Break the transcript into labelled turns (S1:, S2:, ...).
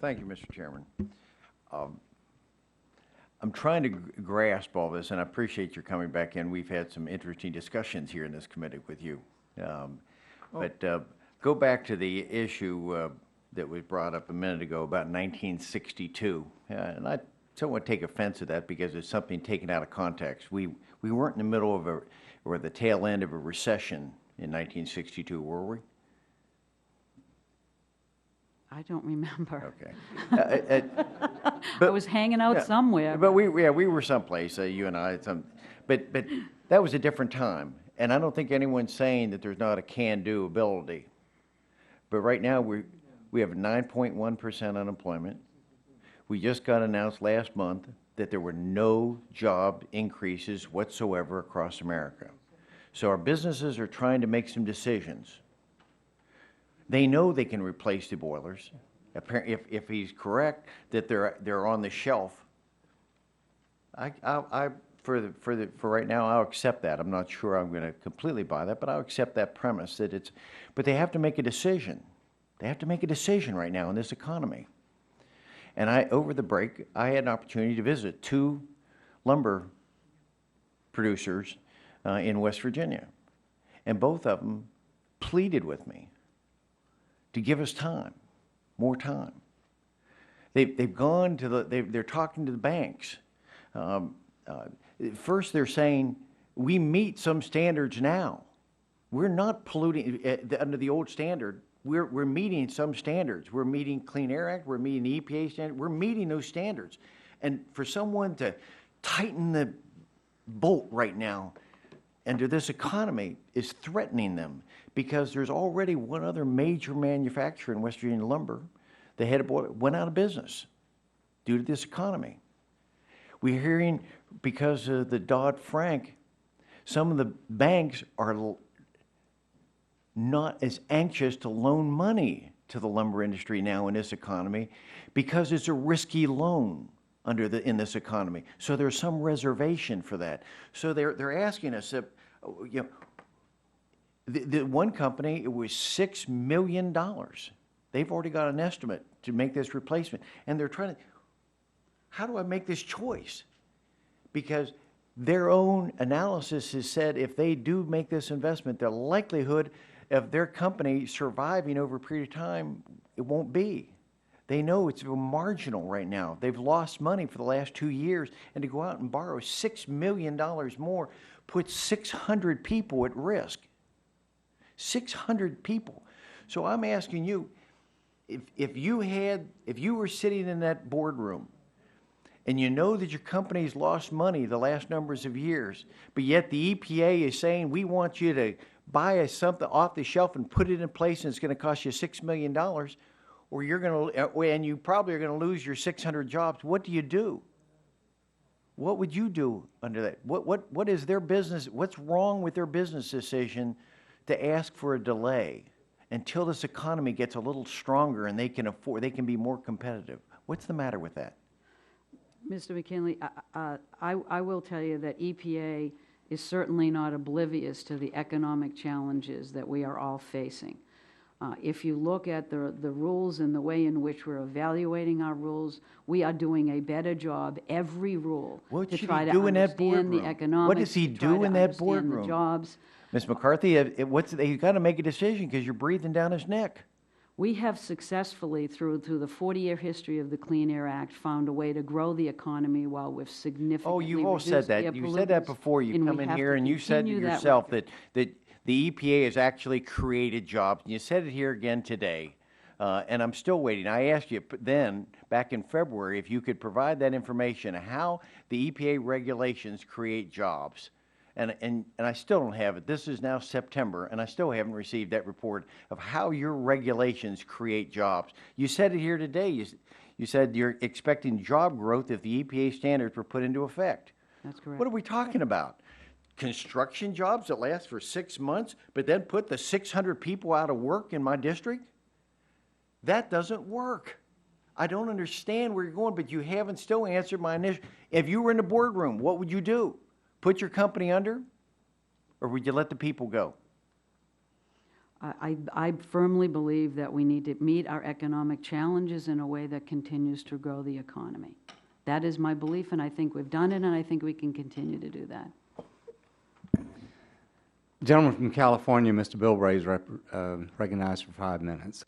S1: Thank you, Mr. Chairman. I'm trying to grasp all this, and I appreciate your coming back in. We've had some interesting discussions here in this committee with you. Go back to the issue that was brought up a minute ago about 1962. And I somewhat take offense at that because it's something taken out of context. We weren't in the middle of or the tail end of a recession in 1962, were we?
S2: I don't remember.
S1: Okay.
S2: I was hanging out somewhere.
S1: But we were someplace, you and I. But that was a different time. And I don't think anyone's saying that there's not a can-do ability. But right now, we have 9.1% unemployment. We just got announced last month that there were no job increases whatsoever across America. So our businesses are trying to make some decisions. They know they can replace the boilers. If he's correct that they're on the shelf, for right now, I'll accept that. I'm not sure I'm going to completely buy that, but I'll accept that premise that it's. But they have to make a decision. They have to make a decision right now in this economy. And over the break, I had an opportunity to visit 2 lumber producers in West Virginia, and both of them pleaded with me to give us time, more time. They've gone to they're talking to the banks. First, they're saying we meet some standards now. We're not polluting under the old standard. We're meeting some standards. We're meeting Clean Air Act. We're meeting the EPA standard. We're meeting those standards. And for someone to tighten the bolt right now under this economy is threatening them, because there's already one other major manufacturer in West Virginia lumber, the head of boiler, went out of business due to this economy. We're hearing because of the Dodd-Frank, some of the banks are not as anxious to loan money to the lumber industry now in this economy because it's a risky loan in this economy. So there's some reservation for that. So they're asking us, the one company, it was $6 million. They've already got an estimate to make this replacement. And they're trying to, how do I make this choice? Because their own analysis has said if they do make this investment, the likelihood of their company surviving over a period of time, it won't be. They know it's marginal right now. They've lost money for the last 2 years, and to go out and borrow $6 million more puts 600 people at risk. 600 people. So I'm asking you, if you were sitting in that boardroom and you know that your company's lost money the last numbers of years, but yet the EPA is saying we want you to buy something off the shelf and put it in place and it's going to cost you $6 million, or you're going to, and you probably are going to lose your 600 jobs, what do you do? What would you do under that? What is their business? What's wrong with their business decision to ask for a delay until this economy gets a little stronger and they can be more competitive? What's the matter with that?
S2: Mr. McKinley, I will tell you that EPA is certainly not oblivious to the economic challenges that we are all facing. If you look at the rules and the way in which we're evaluating our rules, we are doing a better job every rule to try to understand the economics.
S1: What does he do in that boardroom?
S2: The jobs.
S1: Ms. McCarthy, he's got to make a decision because you're breathing down his neck.
S2: We have successfully, through the 40-year history of the Clean Air Act, found a way to grow the economy while we've significantly reduced air pollutants.
S1: Oh, you've all said that. You said that before you come in here, and you said to yourself that the EPA has actually created jobs. And you said it here again today, and I'm still waiting. I asked you then, back in February, if you could provide that information, how the EPA regulations create jobs. And I still don't have it. This is now September, and I still haven't received that report of how your regulations create jobs. You said it here today. You said you're expecting job growth if the EPA standards were put into effect.
S2: That's correct.
S1: What are we talking about? Construction jobs that last for 6 months, but then put the 600 people out of work in my district? That doesn't work. I don't understand where you're going, but you haven't still answered my initial. If you were in the boardroom, what would you do? Put your company under, or would you let the people go?
S2: I firmly believe that we need to meet our economic challenges in a way that continues to grow the economy. That is my belief, and I think we've done it, and I think we can continue to do that.
S3: Gentleman from California, Mr. Bilbrey, is recognized for 5 minutes.